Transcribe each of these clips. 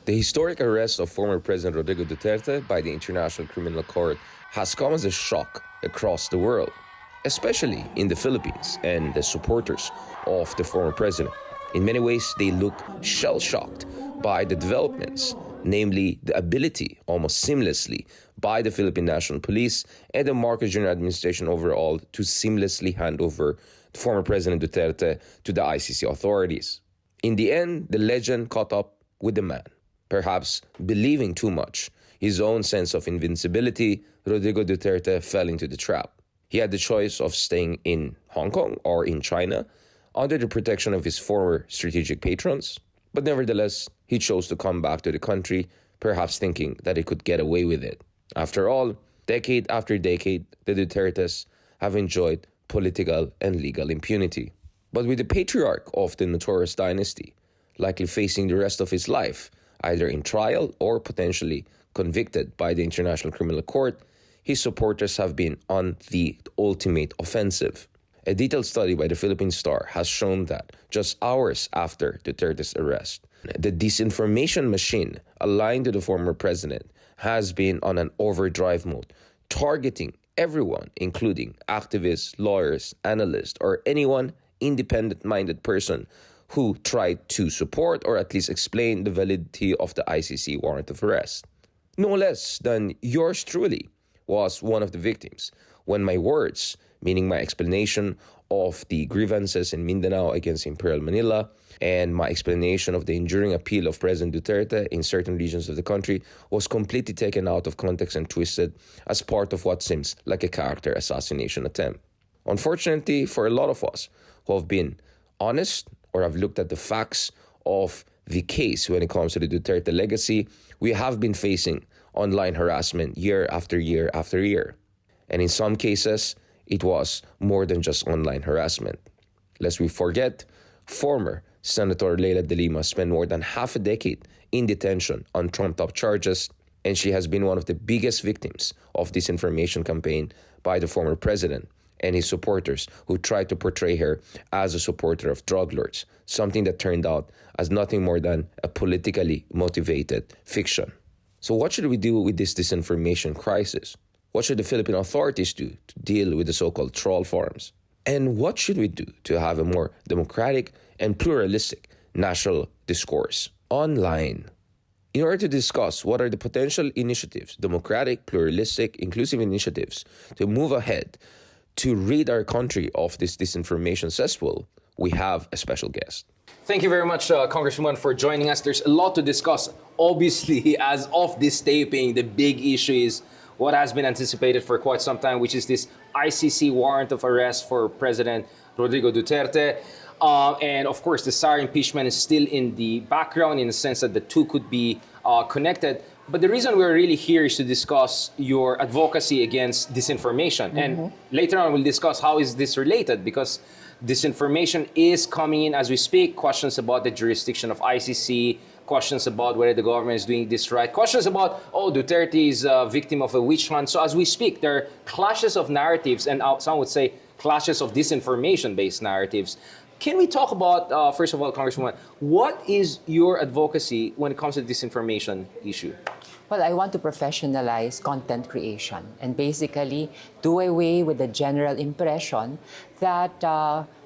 The historic arrest of former President Rodrigo Duterte by the International Criminal Court has come as a shock across the world, especially in the Philippines and the supporters of the former president. In many ways, they look shell-shocked by the developments, namely the ability, almost seamlessly, by the Philippine National Police and the Marcos Jr. administration overall to seamlessly hand over former President Duterte to the ICC authorities. In the end, the legend caught up with the man. Perhaps believing too much, his own sense of invincibility, Rodrigo Duterte fell into the trap. He had the choice of staying in Hong Kong or in China under the protection of his former strategic patrons, but nevertheless, he chose to come back to the country, perhaps thinking that he could get away with it. After all, decade after decade, the Dutertes have enjoyed political and legal impunity. But with the patriarch of the notorious dynasty likely facing the rest of his life, either in trial or potentially convicted by the International Criminal Court, his supporters have been on the ultimate offensive. A detailed study by the Philippine Star has shown that just hours after Duterte's arrest, the disinformation machine aligned to the former president has been on an overdrive mode, targeting everyone, including activists, lawyers, analysts, or anyone independent-minded person who tried to support or at least explain the validity of the ICC warrant of arrest. No less than yours truly was one of the victims when my words, meaning my explanation of the grievances in Mindanao against Imperial Manila and my explanation of the enduring appeal of President Duterte in certain regions of the country, was completely taken out of context and twisted as part of what seems like a character assassination attempt. Unfortunately, for a lot of us who have been honest or have looked at the facts of the case when it comes to the Duterte legacy, we have been facing online harassment year after year after year. And in some cases, it was more than just online harassment. Lest we forget, former Senator Leila de Lima spent more than half a decade in detention on trumped-up charges, and she has been one of the biggest victims of this disinformation campaign by the former president and his supporters who tried to portray her as a supporter of drug lords, something that turned out as nothing more than a politically motivated fiction. So what should we do with this disinformation crisis? What should the Philippine authorities do to deal with the so-called troll farms? And what should we do to have a more democratic and pluralistic national discourse online? In order to discuss what are the potential initiatives, democratic, pluralistic, inclusive initiatives to move ahead to rid our country of this disinformation cesspool, we have a special guest. Thank you very much, Congresswoman, for joining us. There's a lot to discuss. Obviously, as of this taping, the big issue is what has been anticipated for quite some time, which is this ICC warrant of arrest for President Rodrigo Duterte. And of course, the SAR impeachment is still in the background in the sense that the two could be connected. But the reason we're really here is to discuss your advocacy against disinformation. Mm-hmm. And later on, we'll discuss how is this related, because disinformation is coming in as we speak. Questions about the jurisdiction of ICC, questions about whether the government is doing this right, questions about, Duterte is a victim of a witch hunt. So as we speak, there are clashes of narratives, and some would say clashes of disinformation-based narratives. Can we talk about, first of all, Congresswoman, what is your advocacy when it comes to the disinformation issue? Well, I want to professionalize content creation and basically do away with the general impression that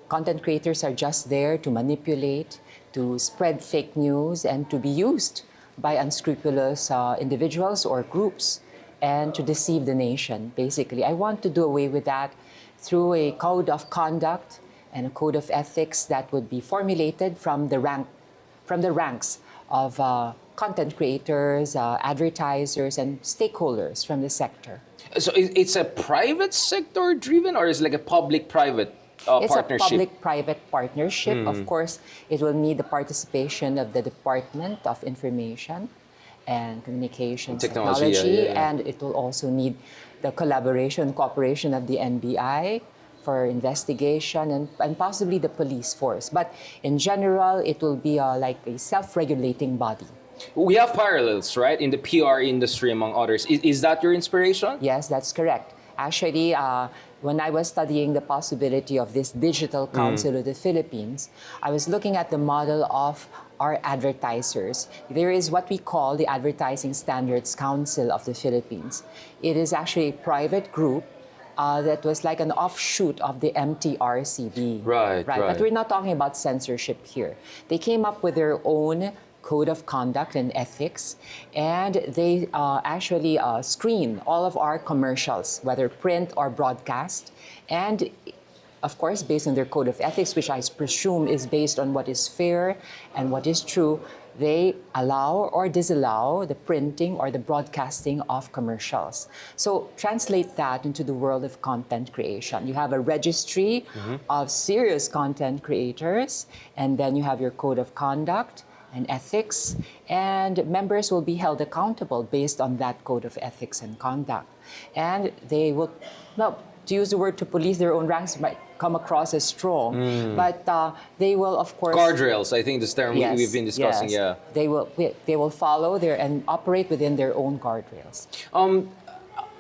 content creators are just there to manipulate, to spread fake news, and to be used by unscrupulous individuals or groups and to deceive the nation, basically. I want to do away with that through a code of conduct and a code of ethics that would be formulated from the ranks of content creators, advertisers, and stakeholders from the sector. So it's a private sector driven, or is it like a public-private partnership? It's a public-private partnership. Of course, it will need the participation of the Department of Information and Communications Technology, and it will also need the cooperation of the NBI for investigation and possibly the police force. But in general, it will be like a self-regulating body. We have parallels, right, in the PR industry, among others. Is that your inspiration? Yes, that's correct. Actually, when I was studying the possibility of this Digital Council of the Philippines, I was looking at the model of our advertisers. There is what we call the Advertising Standards Council of the Philippines. It is actually a private group that was like an offshoot of the MTRCB. Right. But we're not talking about censorship here. They came up with their own code of conduct and ethics, and they actually screen all of our commercials, whether print or broadcast, and of course, based on their code of ethics, which I presume is based on what is fair and what is true, they allow or disallow the printing or the broadcasting of commercials. So translate that into the world of content creation. You have a registry of serious content creators, and then you have your code of conduct and ethics, and members will be held accountable based on that code of ethics and conduct. And they will, well, to use the word to police their own ranks might come across as strong, but they will, of course... Guardrails, I think this term we've been discussing, yeah. They will follow their and operate within their own guardrails.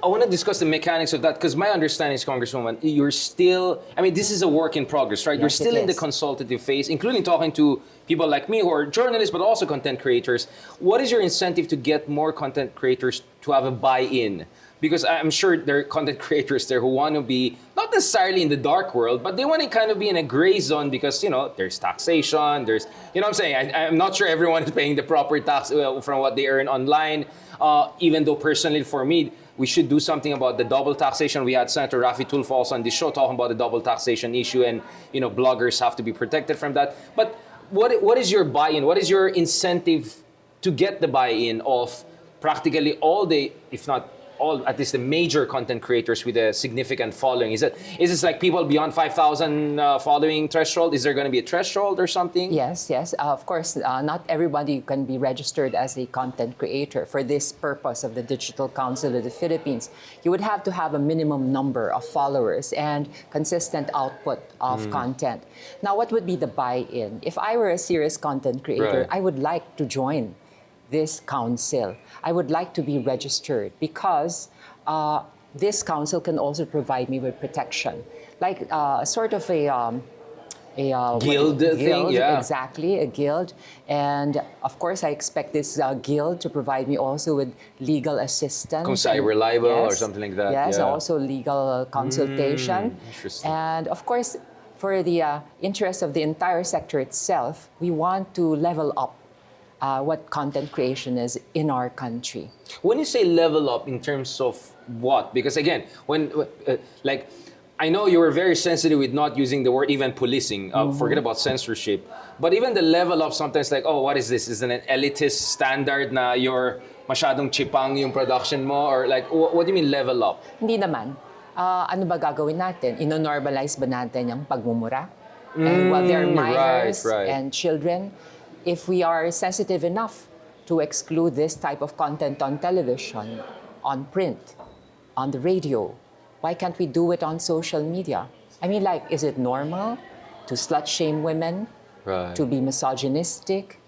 I want to discuss the mechanics of that, because my understanding is, Congresswoman, you're still, I mean, this is a work in progress, right? Yes, you're still in the is. consultative phase, including talking to people like me who are journalists, but also content creators. What is your incentive to get more content creators to have a buy-in? Because I'm sure there are content creators there who want to be, not necessarily in the dark world, but they want to kind of be in a gray zone because, you know, there's taxation, there's, you know what I'm saying? I'm not sure everyone is paying the proper tax from what they earn online, even though personally for me, we should do something about the double taxation. We had Senator Raffy Tulfo also on this show talking about the double taxation issue, and, you know, bloggers have to be protected from that. But what is your buy-in? What is your incentive to get the buy-in of practically all the, if not all, at least the major content creators with a significant following? Is this like people beyond 5,000 following threshold? Is there going to be a threshold or something? Yes. Of course, not everybody can be registered as a content creator. For this purpose of the Digital Council of the Philippines, you would have to have a minimum number of followers and consistent output of content. Now, what would be the buy-in? If I were a serious content creator, Right. I would like to join this council. I would like to be registered because this council can also provide me with protection, like sort of a Guild thing, yeah. Exactly, a guild. And of course, I expect this guild to provide me also with legal assistance. Kung cyber libel or something like that. Yes, yeah. also legal consultation. Interesting. And of course, for the interest of the entire sector itself, we want to level up what content creation is in our country. When you say level up in terms of what? Because again, when like, I know you were very sensitive with not using the word even policing. Forget about censorship. But even the level up sometimes like, oh, what is this? Is it an elitist standard na you're masyadong chipang yung production mo? Or like, what do you mean level up? Hindi naman. Ano ba gagawin natin? Ino-normalize ba natin yung pagmumura? And while they're minors right. and children, if we are sensitive enough to exclude this type of content on television, on print, on the radio, why can't we do it on social media? I mean, like, is it normal to slut shame women, Right. to be misogynistic?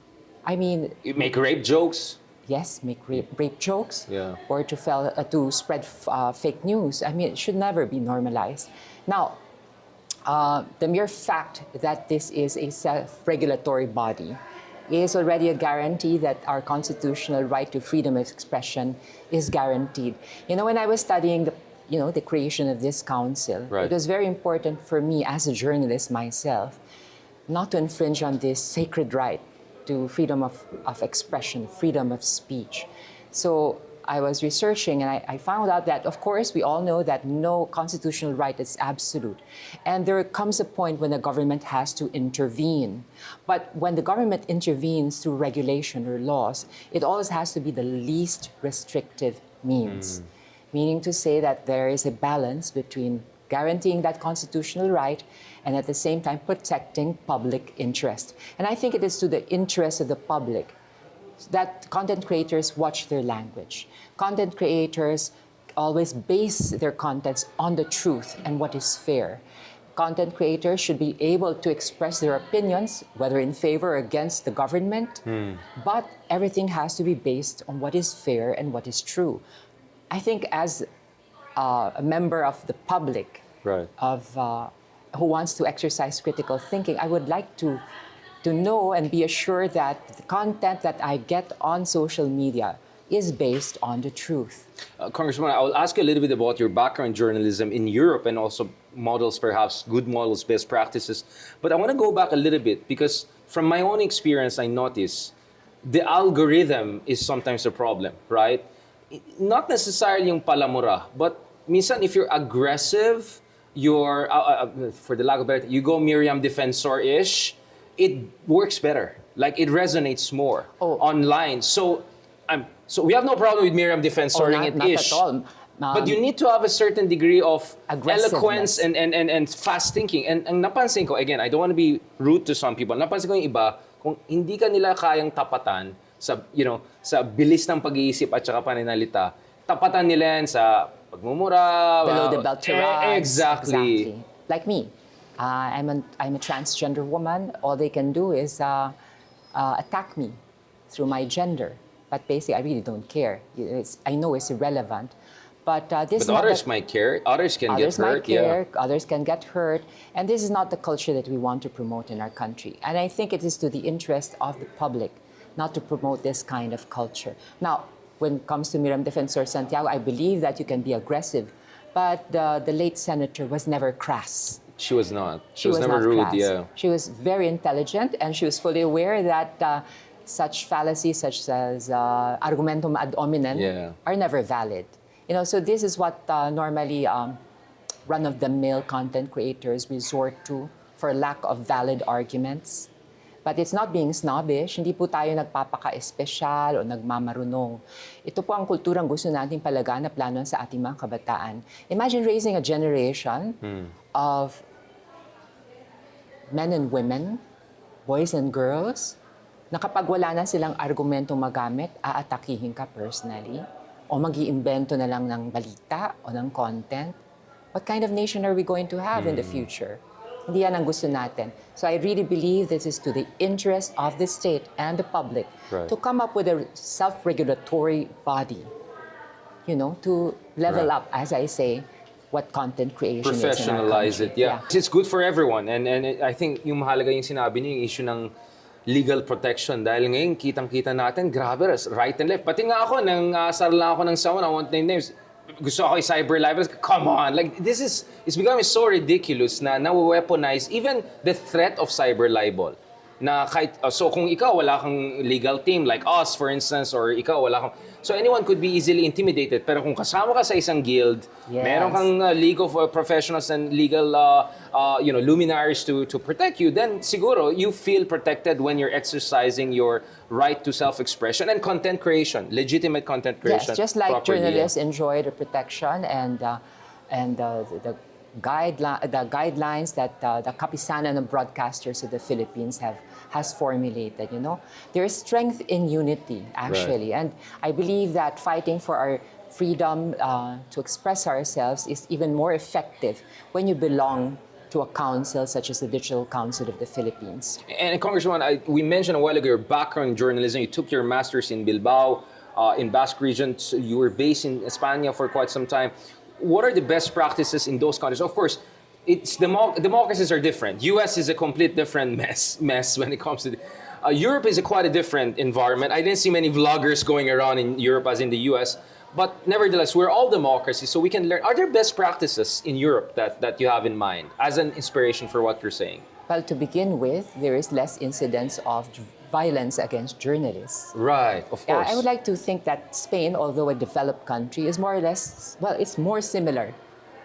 I mean, You make rape jokes? yes, make rape jokes, Yeah. or to spread fake news. I mean, it should never be normalized. Now, the mere fact that this is a self-regulatory body is already a guarantee that our constitutional right to freedom of expression is guaranteed. You know, when I was studying the creation of this council, Right. it was very important for me as a journalist myself not to infringe on this sacred right to freedom of expression, freedom of speech. So I was researching and I found out that, of course, we all know that no constitutional right is absolute. And there comes a point when the government has to intervene. But when the government intervenes through regulation or laws, it always has to be the least restrictive means. Meaning to say that there is a balance between guaranteeing that constitutional right and at the same time protecting public interest. And I think it is to the interest of the public that content creators watch their language. Content creators always base their contents on the truth and what is fair. Content creators should be able to express their opinions, whether in favor or against the government, but everything has to be based on what is fair and what is true. I think as a member of the public, Right. who wants to exercise critical thinking, I would like to know and be assured that the content that I get on social media is based on the truth. Congresswoman, I will ask you a little bit about your background in journalism in Europe and also models, perhaps good models, best practices. But I want to go back a little bit because from my own experience, I notice the algorithm is sometimes a problem, right? Not necessarily yung palamura, but minsan if you're aggressive, you're, for the lack of better, you go Miriam Defensor-ish, it works better. Like it resonates more online. So we have no problem with Miriam Defensoring it not ish. at all. But you need to have a certain degree of eloquence Aggressiveness. and fast thinking. And ang napansin ko, again, I don't want to be rude to some people. Napansin ko yung iba, kung hindi ka nila kayang tapatan sa, sa bilis ng pag-iisip at saka pananalita, tapatan nila yan sa pagmumura. Below the belt tirades. Exactly. Like me. I'm a transgender woman. All they can do is attack me through my gender. But basically, I really don't care. I know it's irrelevant. But this But others might care. Others can get others hurt. might care. Others can get hurt. And this is not the culture that we want to promote in our country. And I think it is to the interest of the public not to promote this kind of culture. Now, when it comes to Miriam Defensor Santiago, I believe that you can be aggressive. But the late senator was never crass. She was not. She She was never not rude, crass. yeah. She was very intelligent, and she was fully aware that such fallacies, such as argumentum ad hominem, Yeah. are never valid. So this is what normally run-of-the-mill content creators resort to for lack of valid arguments. But it's not being snobbish. Hindi po tayo nagpapaka-espesyal o nagmamarunong. Ito po ang kulturang gusto nating palaganap lalo sa ating mga kabataan. Imagine raising a generation of men and women, boys and girls, na kapag wala na silang argumentong magamit, aatakihin ka personally, o mag-iimbento na lang ng balita o ng content. What kind of nation are we going to have in the future? Hindi yan ang gusto natin. So I really believe this is to the interest of the state and the public to come up with a self-regulatory body, to level up, as I say, what content creation is in our Professionalize country. it, yeah. It's good for everyone. And I think yung mahalaga yung sinabi niyo, yung issue ng legal protection. Dahil ngayon, kitang-kita natin, grabe, right and left. Pati nga ako, nang asar lang ako ng someone, I won't name names, gusto ako i-cyber libel. Come on, like it's becoming so ridiculous na weaponize even the threat of cyber libel. Na kahit, so kung ikaw wala kang legal team like us for instance, or ikaw wala kang, so anyone could be easily intimidated. Pero kung kasama ka sa isang guild, meron kang league of professionals and legal luminaries to protect you, then siguro you feel protected when you're exercising your right to self-expression and content creation, legitimate content creation. Yes, just like properly. journalists enjoy the protection and the guidelines that the Kapisanan of Broadcasters of the Philippines has formulated. There is strength in unity, actually, and I believe that fighting for our freedom to express ourselves is even more effective when you belong to a council such as the Digital Council of the Philippines. And Congresswoman, we mentioned a while ago your background in journalism. You took your master's in Bilbao, in Basque region. So you were based in España for quite some time. What are the best practices in those countries? Of course, democracies are different. U.S. is a complete different mess when it comes to Europe is quite a different environment. I didn't see many vloggers going around in Europe as in the U.S., but nevertheless, we're all democracies, so we can learn. Are there best practices in Europe that you have in mind as an inspiration for what you're saying? Well, to begin with, there is less incidence of violence against journalists. Right, of course. I would like to think that Spain, although a developed country, is more or less, it's more similar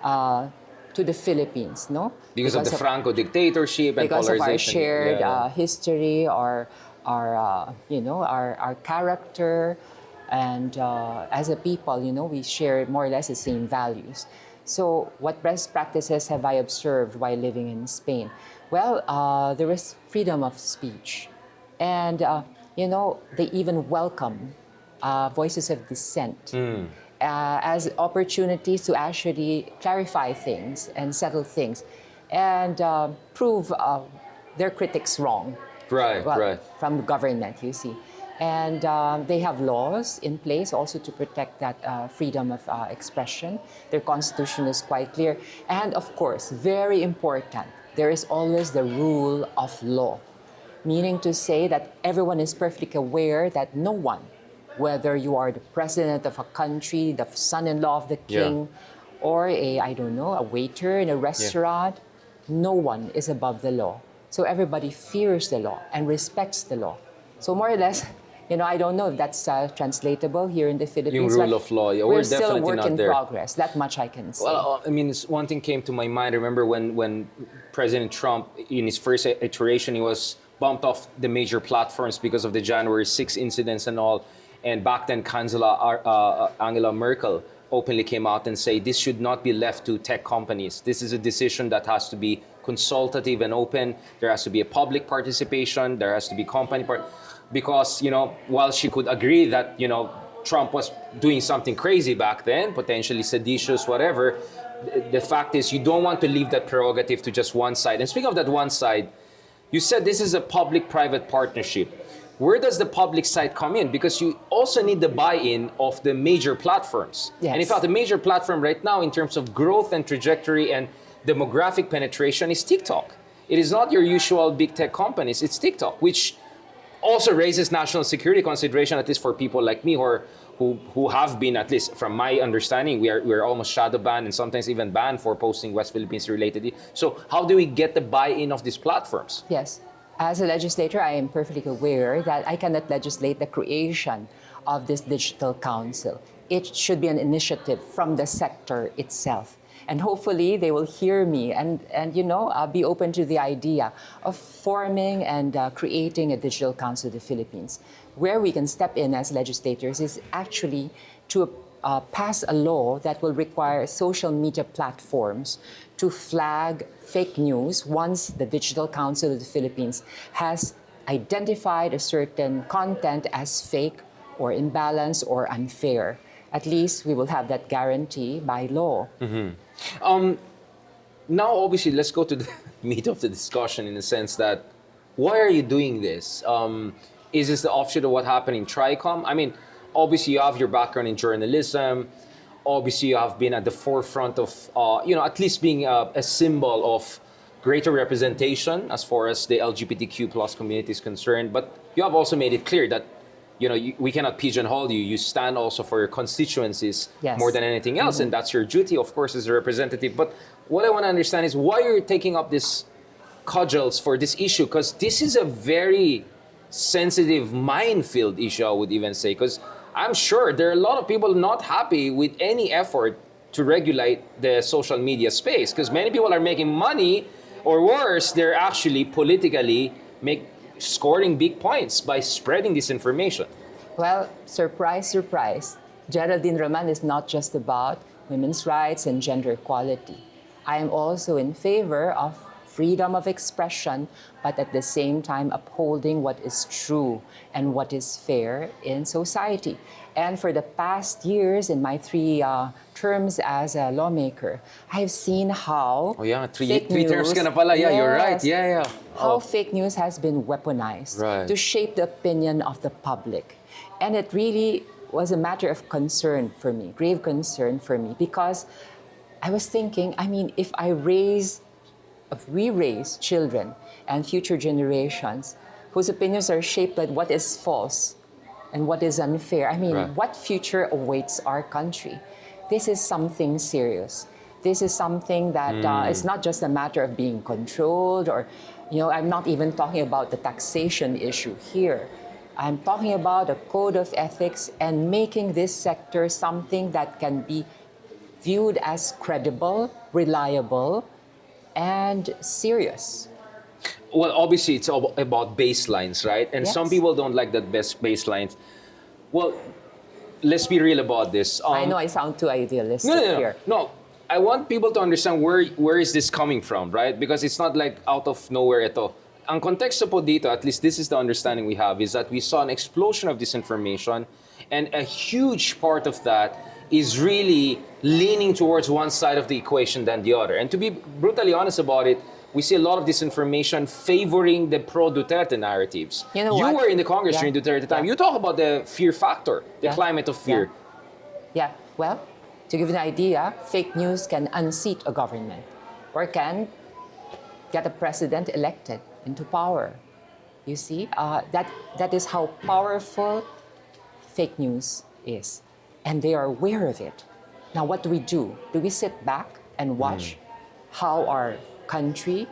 to the Philippines, no? Because of the Franco dictatorship and because polarization. of our shared Yeah. history, our character, and as a people, we share more or less the same values. So what best practices have I observed while living in Spain? Well, there is freedom of speech. And, they even welcome voices of dissent as opportunities to actually clarify things and settle things and prove their critics wrong. Right, right. From the government, you see. And they have laws in place also to protect that freedom of expression. Their constitution is quite clear. And of course, very important, there is always the rule of law, meaning to say that everyone is perfectly aware that no one, whether you are the president of a country, the son-in-law of the king, or a waiter in a restaurant, no one is above the law. So everybody fears the law and respects the law. So more or less, I don't know if that's translatable here in the Philippines. Yung rule of law, yeah, we're we're still a definitely work not in there. progress. That much I can say. Well, one thing came to my mind. Remember when President Trump, in his first iteration, he was bumped off the major platforms because of the January 6 incidents and all. And back then, Chancellor Angela Merkel openly came out and said this should not be left to tech companies. This is a decision that has to be consultative and open. There has to be a public participation. There has to be company because, while she could agree that, Trump was doing something crazy back then, potentially seditious, whatever, the fact is you don't want to leave that prerogative to just one side. And speaking of that one side, you said this is a public-private partnership. Where does the public side come in? Because you also need the buy-in of the major platforms. Yes. And in fact, the major platform right now in terms of growth and trajectory and demographic penetration is TikTok. It is not your usual big tech companies, it's TikTok, which also raises national security consideration, at least for people like me who have been, at least from my understanding, we're almost shadow banned and sometimes even banned for posting West Philippines related. So how do we get the buy-in of these platforms? Yes. As a legislator, I am perfectly aware that I cannot legislate the creation of this digital council. It should be an initiative from the sector itself. And hopefully they will hear me and be open to the idea of forming and creating a digital council of the Philippines. Where we can step in as legislators is actually to pass a law that will require social media platforms to flag fake news once the Digital Council of the Philippines has identified a certain content as fake or imbalanced or unfair. At least we will have that guarantee by law. Now, obviously, let's go to the meat of the discussion in the sense that, why are you doing this? Is this the offshoot of what happened in TRICOM? I mean, obviously, you have your background in journalism. Obviously, you have been at the forefront of, at least being a symbol of greater representation as far as the LGBTQ plus community is concerned. But you have also made it clear that, we cannot pigeonhole you. You stand also for your constituencies more than anything else. And that's your duty, of course, as a representative. But what I want to understand is why you're taking up this cudgels for this issue, because this is a very sensitive minefield issue, I would even say, because I'm sure there are a lot of people not happy with any effort to regulate the social media space, because many people are making money, or worse, they're actually politically scoring big points by spreading this information. Well, surprise, surprise. Geraldine Roman is not just about women's rights and gender equality. I am also in favor of freedom of expression, but at the same time upholding what is true and what is fair in society. And for the past years, in my three terms as a lawmaker, I've seen how three terms ka na pala. Yeah, you're right. Yeah. How fake news has been weaponized to shape the opinion of the public. And it really was a matter of concern for me, grave concern for me, because I was thinking, if we raise children and future generations whose opinions are shaped by what is false and what is unfair, what future awaits our country? This is something serious. This is something that it's not just a matter of being controlled or, I'm not even talking about the taxation issue here. I'm talking about a code of ethics and making this sector something that can be viewed as credible, reliable, and serious. Well, obviously, it's all about baselines, right? And some people don't like that best baselines. Well, let's be real about this. I know I sound too idealistic here. No, I want people to understand where is this coming from, right? Because it's not like out of nowhere ito. Ang konteksto po dito, at least this is the understanding we have, is that we saw an explosion of disinformation, and a huge part of that is really leaning towards one side of the equation than the other. And to be brutally honest about it, we see a lot of disinformation favoring the pro-Duterte narratives. You know what? were in the Congress Yeah. during Duterte time. Yeah. You talk about the fear factor, the Yeah. climate of fear. Yeah, well, to give you an idea, fake news can unseat a government or can get a president elected into power. You see, that is how powerful fake news is. And they are aware of it. Now, what do we do? Do we sit back and watch how our country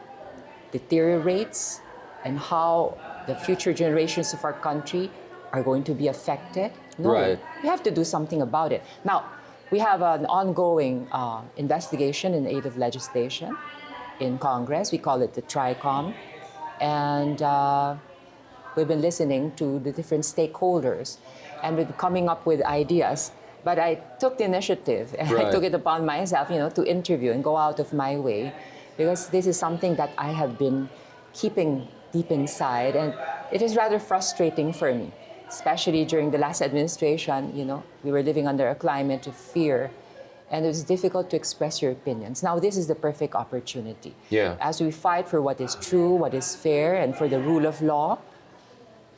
deteriorates and how the future generations of our country are going to be affected? No, Right. we have to do something about it. Now, we have an ongoing investigation in aid of legislation in Congress. We call it the TRICOM. And we've been listening to the different stakeholders and we've been coming up with ideas. But I took the initiative and I Right. took it upon myself, to interview and go out of my way because this is something that I have been keeping deep inside and it is rather frustrating for me, especially during the last administration. We were living under a climate of fear and it was difficult to express your opinions. Now, this is the perfect opportunity. Yeah. As we fight for what is true, what is fair, and for the rule of law,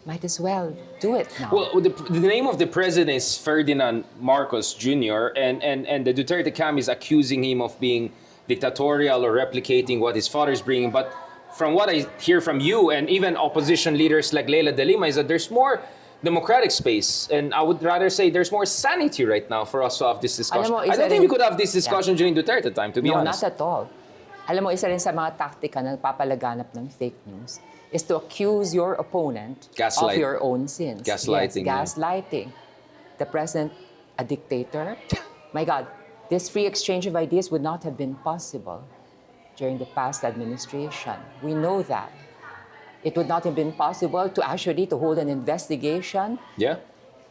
might as well do it now. Well, the name of the president is Ferdinand Marcos Jr., and the Duterte camp is accusing him of being dictatorial or replicating what his father is bringing. But from what I hear from you and even opposition leaders like Leila de Lima is that there's more democratic space. And I would rather say there's more sanity right now for us to have this discussion. Alam mo, I isa don't think rin- we could have this discussion during Duterte time, to be No, honest. not at all. Alam mo, isa rin sa mga taktika na nagpapalaganap ng fake news is to accuse your opponent Gaslight. of your own sins. Gaslighting, yeah. Yes, gaslighting. The president, a dictator. My God, this free exchange of ideas would not have been possible during the past administration. We know that. It would not have been possible to hold an investigation Yeah?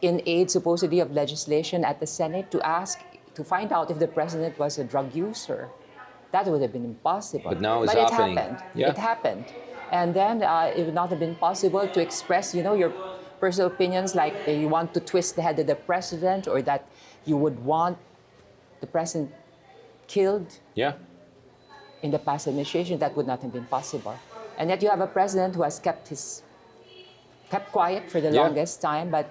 in aid supposedly of legislation at the Senate to find out if the president was a drug user. That would have been impossible. But now it's it happening. happened. Yeah. It happened. And then it would not have been possible to express, your personal opinions like you want to twist the head of the president or that you would want the president killed Yeah? in the past administration. That would not have been possible. And yet you have a president who has kept quiet for the Yeah. longest time, but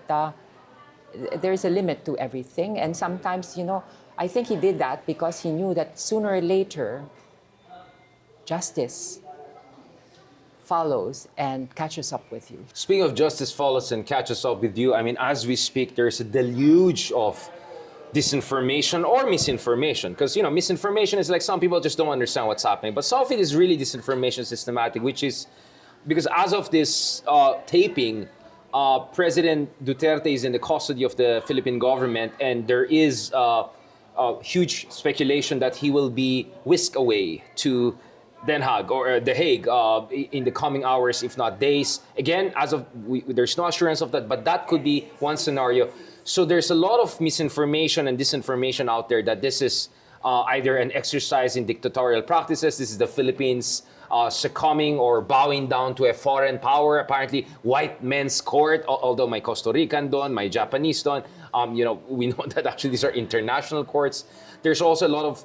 there's a limit to everything. And sometimes, I think he did that because he knew that sooner or later, justice follows and catches up with you. Speaking of justice follows and catches up with you, I mean, as we speak, there's a deluge of disinformation or misinformation. Because, misinformation is like some people just don't understand what's happening. But some of it is really disinformation systematic, which is because as of this taping, President Duterte is in the custody of the Philippine government, and there is huge speculation that he will be whisked away to Den Haag or The Hague in the coming hours, if not days. Again, there's no assurance of that, but that could be one scenario. So there's a lot of misinformation and disinformation out there that this is either an exercise in dictatorial practices. This is the Philippines succumbing or bowing down to a foreign power, apparently white men's court, although may Costa Rican doon, may Japanese doon. We know that actually these are international courts. There's also a lot of,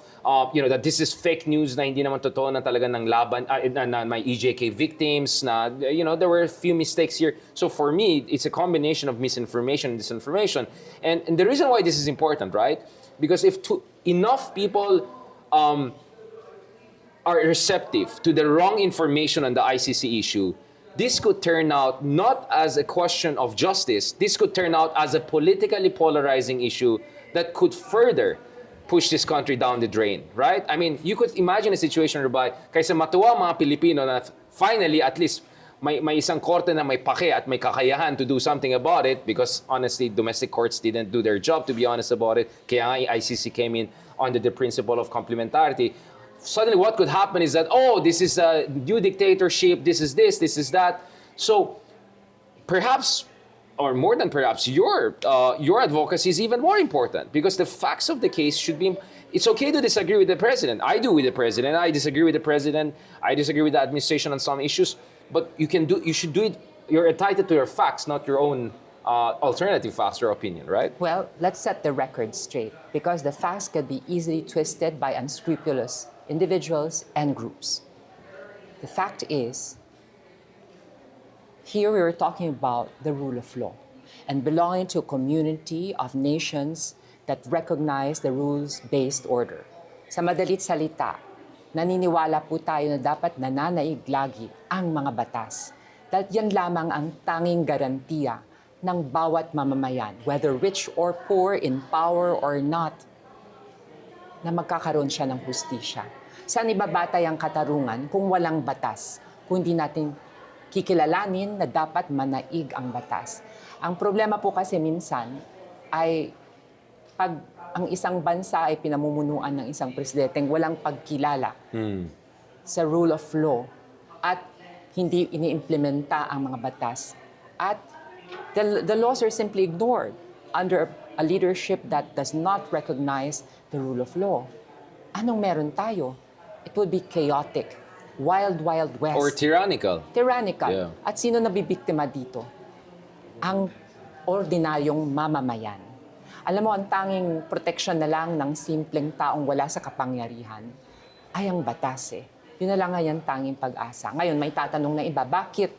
that this is fake news na hindi naman totoo na talaga ng laban, na may EJK victims, na, there were a few mistakes here. So for me, it's a combination of misinformation and disinformation. And the reason why this is important, right? Because if enough people are receptive to the wrong information on the ICC issue, this could turn out not as a question of justice, this could turn out as a politically polarizing issue that could further push this country down the drain, right? I mean, you could imagine a situation whereby kaysa matuwa mga Pilipino na finally at least may isang korte na may pake at may kakayahan to do something about it, because honestly, domestic courts didn't do their job, to be honest about it. Kaya nga ICC came in under the principle of complementarity. Suddenly what could happen is that, this is a new dictatorship, this is that. So perhaps, or more than perhaps, your advocacy is even more important, because the facts of the case should be. It's okay to disagree with the president. I do with the president. I disagree with the president. I disagree with the administration on some issues. But you should do it. You're entitled to your facts, not your own alternative facts or opinion, right? Well, let's set the record straight, because the facts can be easily twisted by unscrupulous individuals and groups. The fact is, here we are talking about the rule of law and belonging to a community of nations that recognize the rules-based order. Sa madalit salita, naniniwala po tayo na dapat nananaig lagi ang mga batas. Dahil yan lamang ang tanging garantiya ng bawat mamamayan, whether rich or poor, in power or not, na magkakaroon siya ng hustisya. Saan ibabatay ang katarungan kung walang batas, kung hindi natin kikilalanin na dapat manaig ang batas? Ang problema po kasi minsan ay pag ang isang bansa ay pinamumunuan ng isang presidenteng walang pagkilala sa rule of law at hindi iniimplementa ang mga batas at the laws are simply ignored under a leadership that does not recognize the rule of law. Anong meron tayo? It would be chaotic, wild, wild west. Or tyrannical. Tyrannical. Yeah. At sino nabibiktima dito? Ang ordinaryong mamamayan. Alam mo, ang tanging proteksyon na lang ng simpleng taong wala sa kapangyarihan ay ang batas eh. Yun na lang ngayon tanging pag-asa. Ngayon, may tatanong na iba, bakit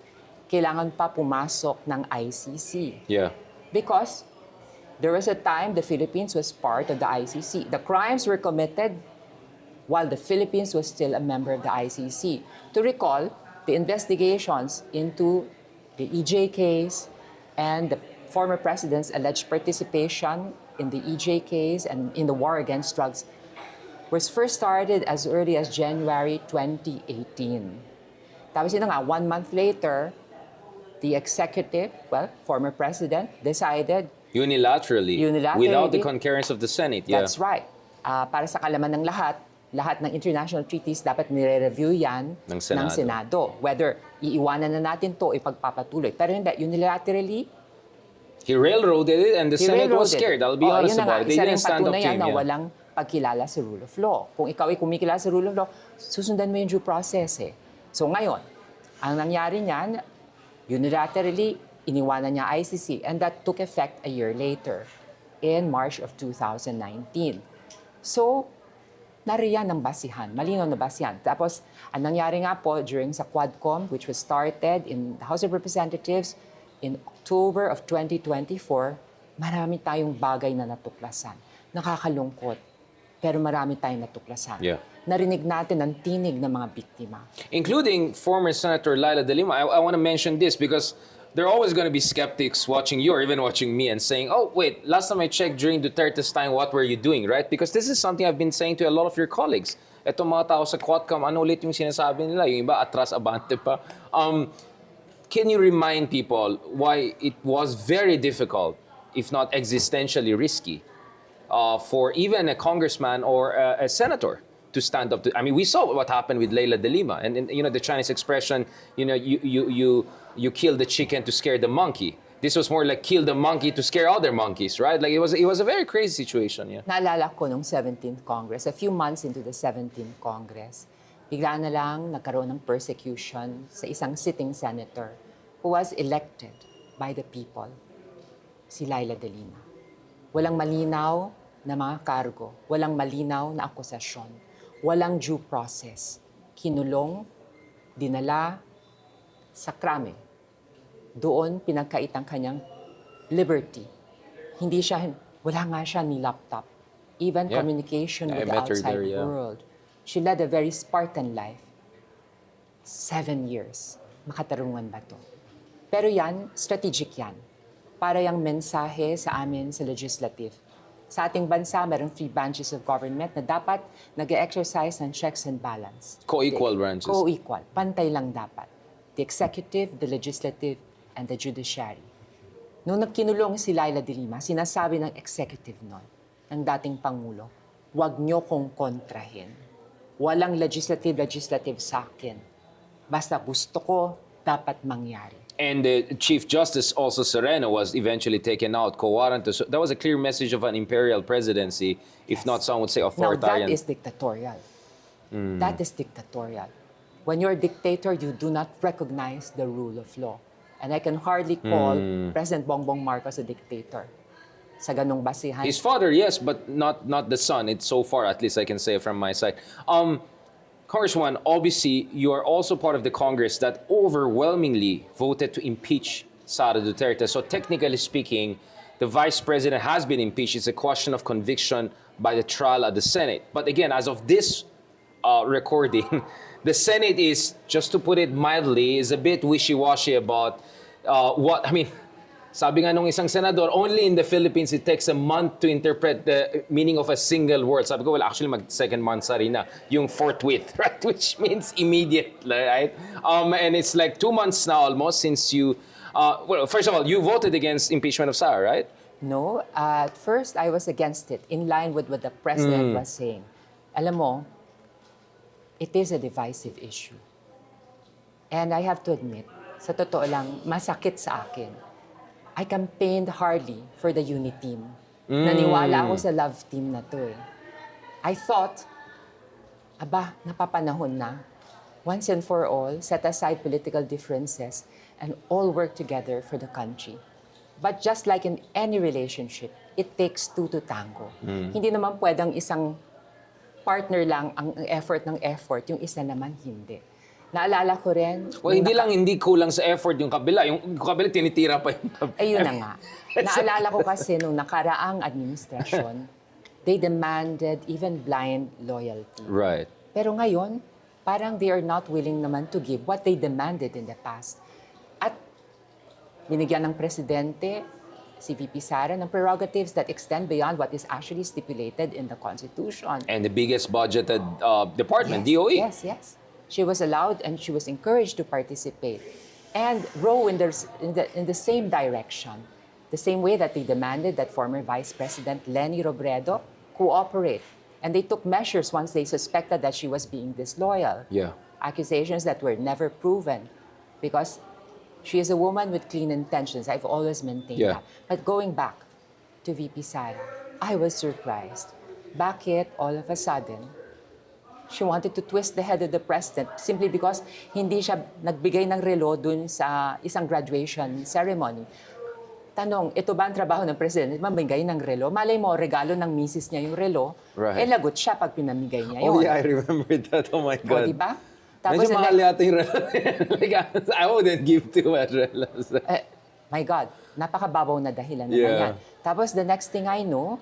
kailangan pa pumasok ng ICC? Yeah. Because there was a time the Philippines was part of the ICC. The crimes were committed while the Philippines was still a member of the ICC. To recall, the investigations into the EJ case and the former president's alleged participation in the EJ case and in the war against drugs was first started as early as January 2018. Tapos yun na nga, 1 month later, the executive, former president, decided Unilaterally. Without the concurrence of the Senate. Yeah. That's right. Para sa kalaman ng lahat ng international treaties dapat nire-review yan Ng Senado. Senado. Whether iiwanan na natin to, ipagpapatuloy. Pero hindi, unilaterally, He railroaded it and the Senate was railroaded. scared. I'll be honest yun na about nga, it. They isa didn't ring stand up to patunayan him. na Yeah. walang pagkilala sa rule of law. Kung ikaw ay kumikilala sa rule of law, susundan mo yung due process eh. So ngayon, ang nangyari niyan, unilaterally, iniwanan niya ICC and that took effect a year later in March of 2019. So, nariyan ang basihan, malinaw na basihan. Tapos, ang nangyari nga po during sa Quadcom, which was started in the House of Representatives in October of 2024, marami tayong bagay na natuklasan. Nakakalungkot, pero marami tayong natuklasan. Yeah. Narinig natin ang tinig ng mga biktima. Including former Senator Laila De Lima. I want to mention this because there are always going to be skeptics watching you or even watching me and saying, oh, wait, last time I checked during Duterte's time, what were you doing, right? Because this is something I've been saying to a lot of your colleagues. Etong mga tao sa Quadcom, ano ulit yung sinasabi nila? Yung iba, atras, abante pa. Can you remind people why it was very difficult, if not existentially risky, for even a congressman or a senator to stand up to? I mean, we saw what happened with Laila De Lima, and you know the Chinese expression, you kill the chicken to scare the monkey. This was more like kill the monkey to scare other monkeys, right? Like it was a very crazy situation. Yeah. Naalala ko nung 17th Congress, a few months into the 17th Congress, bigla na lang nagkaroon ng persecution sa isang sitting senator who was elected by the people, si Laila De Lima. Walang malinaw na mga kargo, walang malinaw na akusasyon, walang due process. Kinulong, dinala sa krame. Doon pinagkait ang kanyang liberty. Wala nga siya ni laptop. Even Yeah. communication I with the met her outside there, yeah. world. She led a very Spartan life. 7 years. Makatarungan ba to? Pero yan, strategic yan. Para yung mensahe sa amin sa legislative. Sa ating bansa, mayroong 3 branches of government na dapat nag-exercise ng checks and balance. Co-equal branches. Co-equal. Pantay lang dapat. The executive, the legislative, and the judiciary. Nung nagkinulong si Laila De Lima, sinasabi ng executive nun, ng dating Pangulo, huwag niyo kong kontrahin. Walang legislative sa akin. Basta gusto ko, dapat mangyari. And the Chief Justice also Sereno was eventually taken out, co-warranted. So that was a clear message of an imperial presidency, if not some would say Now, authoritarian. that is dictatorial. That is dictatorial. When you're a dictator, you do not recognize the rule of law. And I can hardly call President Bongbong Marcos a dictator. Sa ganung basihan. His father, yes, but not the son. It's so far, at least I can say from my side. Congresswoman, obviously, you are also part of the Congress that overwhelmingly voted to impeach Sara Duterte. So technically speaking, the Vice President has been impeached. It's a question of conviction by the trial at the Senate. But again, as of this recording, the Senate is, just to put it mildly, is a bit wishy-washy about what, I mean, sabi nga nung isang senador, only in the Philippines it takes a month to interpret the meaning of a single word. Sabi ko, well, actually, mag-second month sa rin na, yung forthwith, right? Which means immediate, right? And it's like 2 months now almost since you, well, first of all, you voted against impeachment of Sara, right? No, at first I was against it, in line with what the president was saying. Alam mo, it is a divisive issue. And I have to admit, sa totoo lang, masakit sa akin. I campaigned hardly for the unity team. Naniwala ako sa love team na to eh. I thought, aba, napapanahon na. Once and for all, set aside political differences and all work together for the country. But just like in any relationship, it takes two to tango. Hindi naman pwedeng isang partner lang ang effort ng effort, yung isa naman hindi. Naalala ko rin... Well, hindi kulang sa effort yung kabila. Yung kabila, tinitira pa yung kabila. Ayun na nga. Naalala ko kasi nung nakaraang administrasyon, they demanded even blind loyalty. Right. Pero ngayon, parang they are not willing naman to give what they demanded in the past. At binigyan ng presidente, si VP Sara, ng prerogatives that extend beyond what is actually stipulated in the Constitution. And the biggest budgeted department, Yes, DOE. Yes, yes. She was allowed and she was encouraged to participate and row in the same direction, the same way that they demanded that former Vice President Leni Robredo cooperate. And they took measures once they suspected that she was being disloyal. Yeah. Accusations that were never proven because she is a woman with clean intentions. I've always maintained Yeah. that. But going back to VP Sara, I was surprised. Bakit all of a sudden, she wanted to twist the head of the president simply because hindi siya nagbigay ng relo dun sa isang graduation ceremony. Tanong, ito ba ang trabaho ng president? Mamigay ng relo? Malay mo, regalo ng misis niya yung relo. Right. Lagot siya pag pinamigay niya yun. Oh yeah, I remember that. Oh my O, God. diba? Medyo mahal yata yung relo. Like, I wouldn't give too much relos. My God, napakababaw na dahilan naman Yeah. yan. Tapos the next thing I know,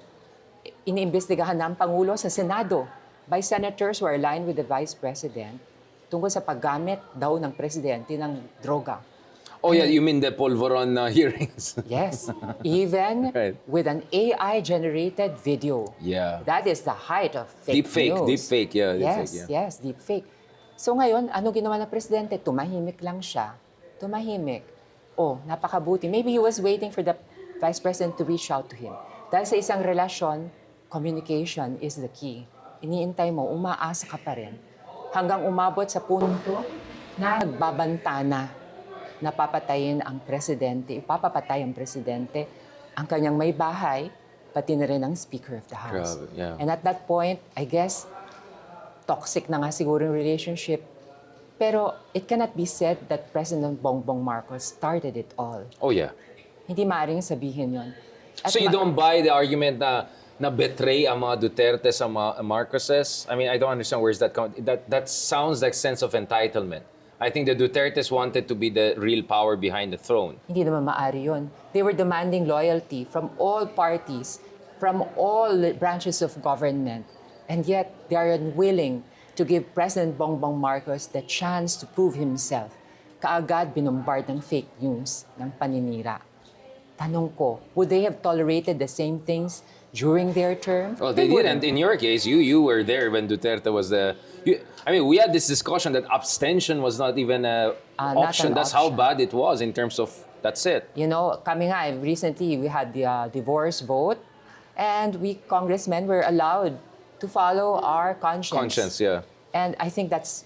iniimbestigahan ng Pangulo sa Senado by senators who are aligned with the Vice President tungkol sa paggamit daw ng presidente ng droga. Oh yeah, you mean the Polvoron hearings? Yes, even Right. with an AI-generated video. Yeah. That is the height of fake news. Deepfake, yeah. Yes, Deepfake, yeah. yes, deepfake. So ngayon, ano ginawa ng presidente? Tumahimik lang siya. Tumahimik. Oh, napakabuti. Maybe he was waiting for the Vice President to reach out to him. Dahil sa isang relasyon, communication is the key. Iniintay mo, umaasa ka pa rin. Hanggang umabot sa punto na nagbabanta na napapatayin ang presidente, ipapapatay ang presidente, ang kanyang may bahay, pati na rin ang Speaker of the House. Grabe, yeah. And at that point, I guess, toxic na nga siguro yung relationship. Pero it cannot be said that President Bongbong Marcos started it all. Oh yeah. Hindi maaaring sabihin yun. At So you don't buy the argument na betray ang mga Duterte sa mga Marcoses? I mean, I don't understand where's that coming. That sounds like sense of entitlement. I think the Dutertes wanted to be the real power behind the throne. Hindi naman maari yun. They were demanding loyalty from all parties, from all branches of government. And yet, they are unwilling to give President Bongbong Marcos the chance to prove himself. Kaagad binumbard ng fake news, ng paninira. Tanong ko, would they have tolerated the same things during their term? Well, they didn't. In your case, you were there when Duterte was the... I mean, we had this discussion that abstention was not even an option. That's how bad it was in terms of, that's it. You know, kami nga, recently we had the divorce vote and we congressmen were allowed to follow our conscience. Conscience, yeah. And I think that's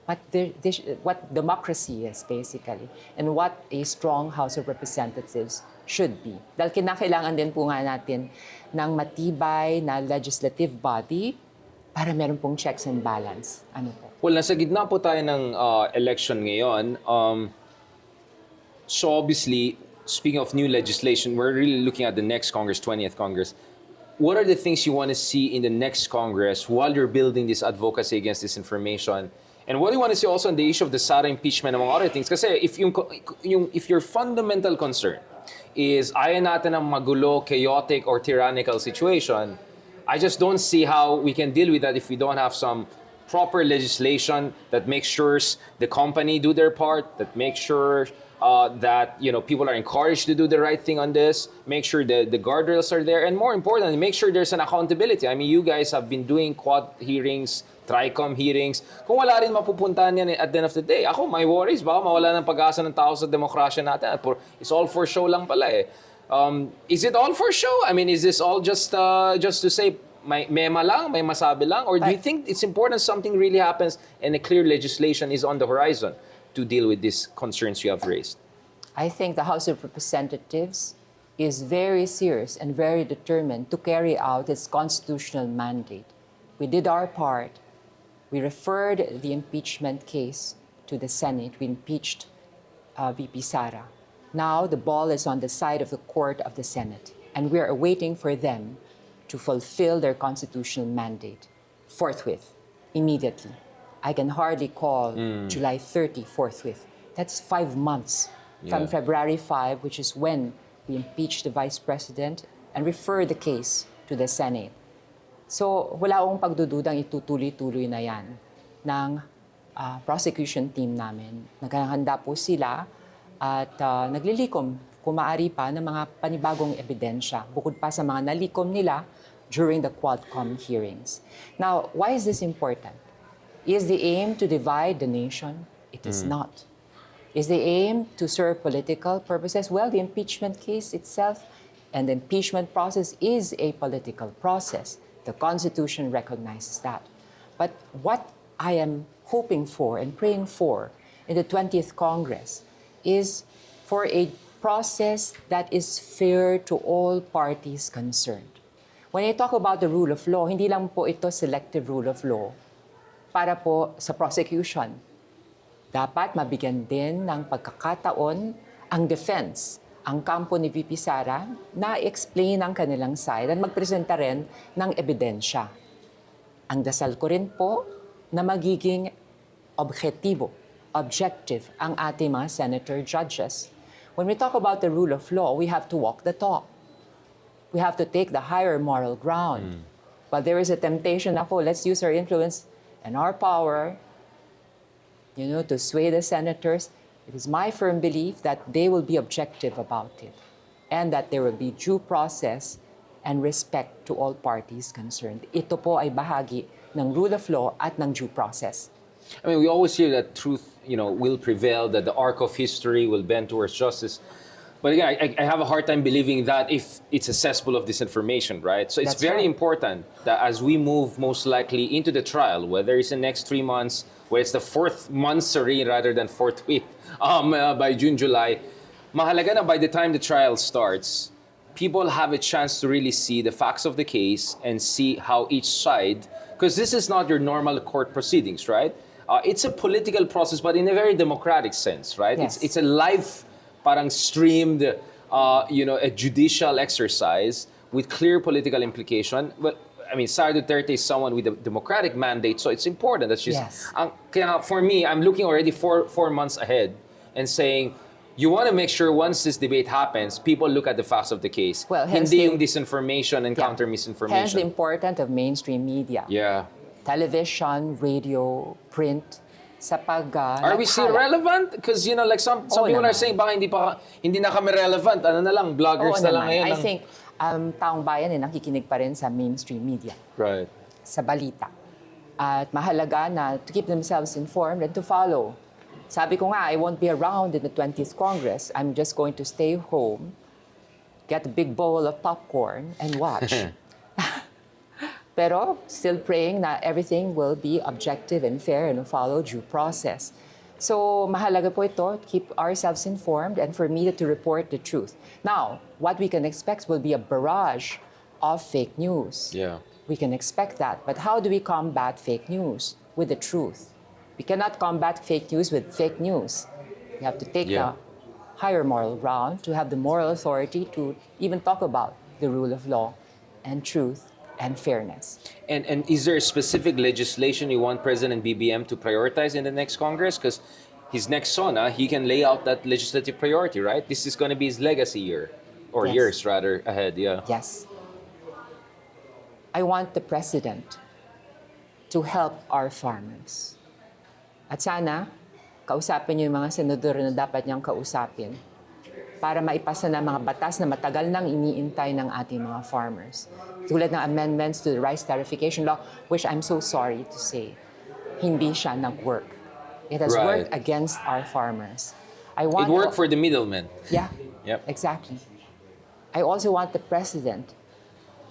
what democracy is basically and what a strong House of Representatives should be. Dahil kinakailangan din po nga natin ng matibay na legislative body para meron pong checks and balance. Ano po? Well, nasa gitna po tayo ng election ngayon. So obviously, speaking of new legislation, we're really looking at the next Congress, 20th Congress. what are the things you want to see in the next Congress while you're building this advocacy against disinformation? And what do you want to see also on the issue of the Sara impeachment, among other things? Kasi if your fundamental concern is ayaw natin ng magulo, chaotic, or tyrannical situation, I just don't see how we can deal with that if we don't have some proper legislation that makes sure the company do their part, that makes sure that people are encouraged to do the right thing on this, make sure the guardrails are there, and more importantly, make sure there's an accountability. I mean, you guys have been doing quad hearings, TRICOM hearings. Kung wala rin mapupuntahan yan at the end of the day, ako, my worries, baka mawala ng pag-asa ng tao sa demokrasya natin. It's all for show lang pala eh. Is it all for show? I mean, is this all just to say may lang, may masabi lang? Or do you think it's important something really happens and a clear legislation is on the horizon to deal with these concerns you have raised? I think the House of Representatives is very serious and very determined to carry out its constitutional mandate. We did our part. We referred the impeachment case to the Senate. We impeached VP Sara. Now the ball is on the side of the court of the Senate, and we are waiting for them to fulfill their constitutional mandate forthwith, immediately. I can hardly call July 30 forthwith. That's 5 months from February 5, which is when we impeached the Vice President and referred the case to the Senate. So wala akong pagdududang itutuloy-tuloy na yan ng prosecution team namin. Naghahanda po sila at naglilikom kung maaari pa ng mga panibagong ebidensya bukod pa sa mga nalikom nila during the Quadcom hearings. Now, why is this important? Is the aim to divide the nation? It is not. Is the aim to serve political purposes? Well, the impeachment case itself and the impeachment process is a political process. The Constitution recognizes that. But what I am hoping for and praying for in the 20th Congress is for a process that is fair to all parties concerned. When I talk about the rule of law, hindi lang po ito selective rule of law para po sa prosecution. Dapat mabigyan din ng pagkakataon ang defense, ang kampo ni VP Sara, na explain ang kanilang side at magpresenta rin ng ebidensya. Ang dasal ko rin po na magiging objective ang ating mga senator judges. When we talk about the rule of law, we have to walk the talk. We have to take the higher moral ground. But there is a temptation, let's use our influence and our power, to sway the senators. It is my firm belief that they will be objective about it and that there will be due process and respect to all parties concerned. Ito po ay bahagi ng rule of law at ng due process. I mean, we always hear that truth, will prevail, that the arc of history will bend towards justice. But again, I have a hard time believing that if it's a cesspool of disinformation, right? So it's That's very right. important that as we move most likely into the trial, whether it's the next 3 months, where it's the 4th monthsary rather than 4th week, by June, July, mahalaga na by the time the trial starts, people have a chance to really see the facts of the case and see how each side, because this is not your normal court proceedings, right? It's a political process, but in a very democratic sense, right? Yes. It's a live, parang streamed, a judicial exercise with clear political implication. But I mean, Sara Duterte is someone with a democratic mandate, so it's important that she's. Yes. Kaya for me, I'm looking already 4 months ahead and saying, you want to make sure once this debate happens, people look at the facts of the case. Well, hence Hindi the- yung disinformation and counter Hence the misinformation. importance of mainstream media. Yeah. Television, radio, print, sa pag Are we still relevant? Because like some Oo people are naman. saying baka hindi na kami relevant. Ano na lang, bloggers na lang ngayon. I think taong bayan nakikinig pa rin sa mainstream media, Right. sa balita. At mahalaga na to keep themselves informed and to follow. Sabi ko nga, I won't be around in the 20th Congress. I'm just going to stay home, get a big bowl of popcorn, and watch. Pero still praying na everything will be objective and fair and follow due process. So mahalaga po ito, keep ourselves informed and for me to report the truth. Now, what we can expect will be a barrage of fake news. Yeah. We can expect that. But how do we combat fake news? With the truth. We cannot combat fake news with fake news. We have to take Yeah. the higher moral ground, to have the moral authority to even talk about the rule of law and truth and fairness. And is there a specific legislation you want President BBM to prioritize in the next Congress? Because his next son, he can lay out that legislative priority, right? This is going to be his legacy year, or Yes. years rather, ahead, yeah. Yes. I want the president to help our farmers. At sana, kausapin niyo yung mga senador na dapat niyang kausapin para maipasa na mga batas na matagal nang iniintay ng ating mga farmers. Tulad ng amendments to the rice tariffication law, which I'm so sorry to say, hindi siya nag-work. It has Right. worked against our farmers. It worked for the middlemen. Yeah, Yep. exactly. I also want the president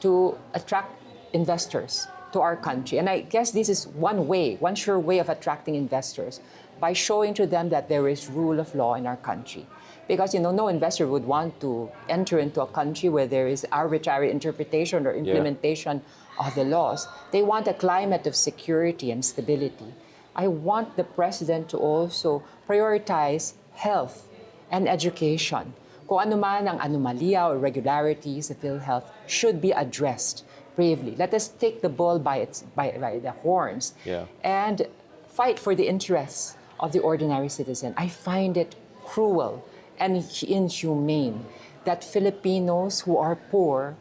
to attract investors to our country. And I guess this is one way, one sure way of attracting investors, by showing to them that there is rule of law in our country. Because, no investor would want to enter into a country where there is arbitrary interpretation or implementation of the laws. They want a climate of security and stability. I want the president to also prioritize health and education. Kung ano man ang anomalya or irregularities of PhilHealth should be addressed bravely. Let us take the bull by the horns and fight for the interests of the ordinary citizen. I find it cruel and inhumane that Filipinos who are poor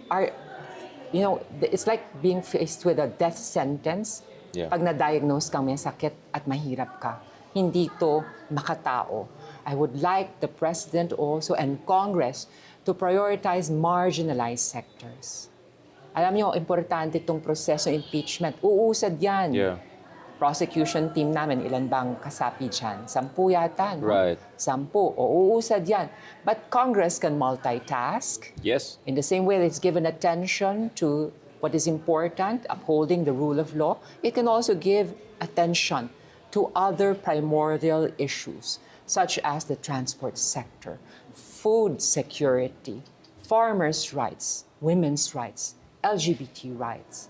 are, it's like being faced with a death sentence. Yeah. Pag na-diagnose kang may sakit at mahirap ka, hindi to makatao. I would like the President also and Congress to prioritize marginalized sectors. Alam niyo, importante itong proseso impeachment. Uusad yan. Yeah. Prosecution team namin, ilan bang kasapi dyan? 10 yata, no? Right. 10. O uusad yan. But Congress can multitask. Yes. In the same way that it's given attention to what is important, upholding the rule of law, it can also give attention to other primordial issues, such as the transport sector, food security, farmers' rights, women's rights, LGBT rights.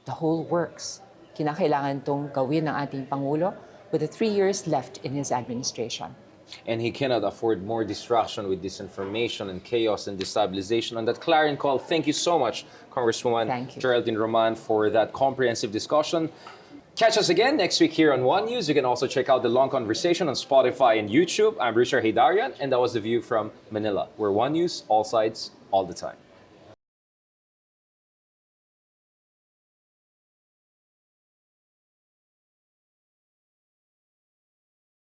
The whole works. Kinakailangan itong gawin ng ating Pangulo with the 3 years left in his administration. And he cannot afford more distraction with disinformation and chaos and destabilization. On that clarion call, thank you so much, Congresswoman Thank you. Geraldine Roman, for that comprehensive discussion. Catch us again next week here on One News. You can also check out the long conversation on Spotify and YouTube. I'm Richard Haydarian, and that was The View from Manila. We're One News, all sides, all the time.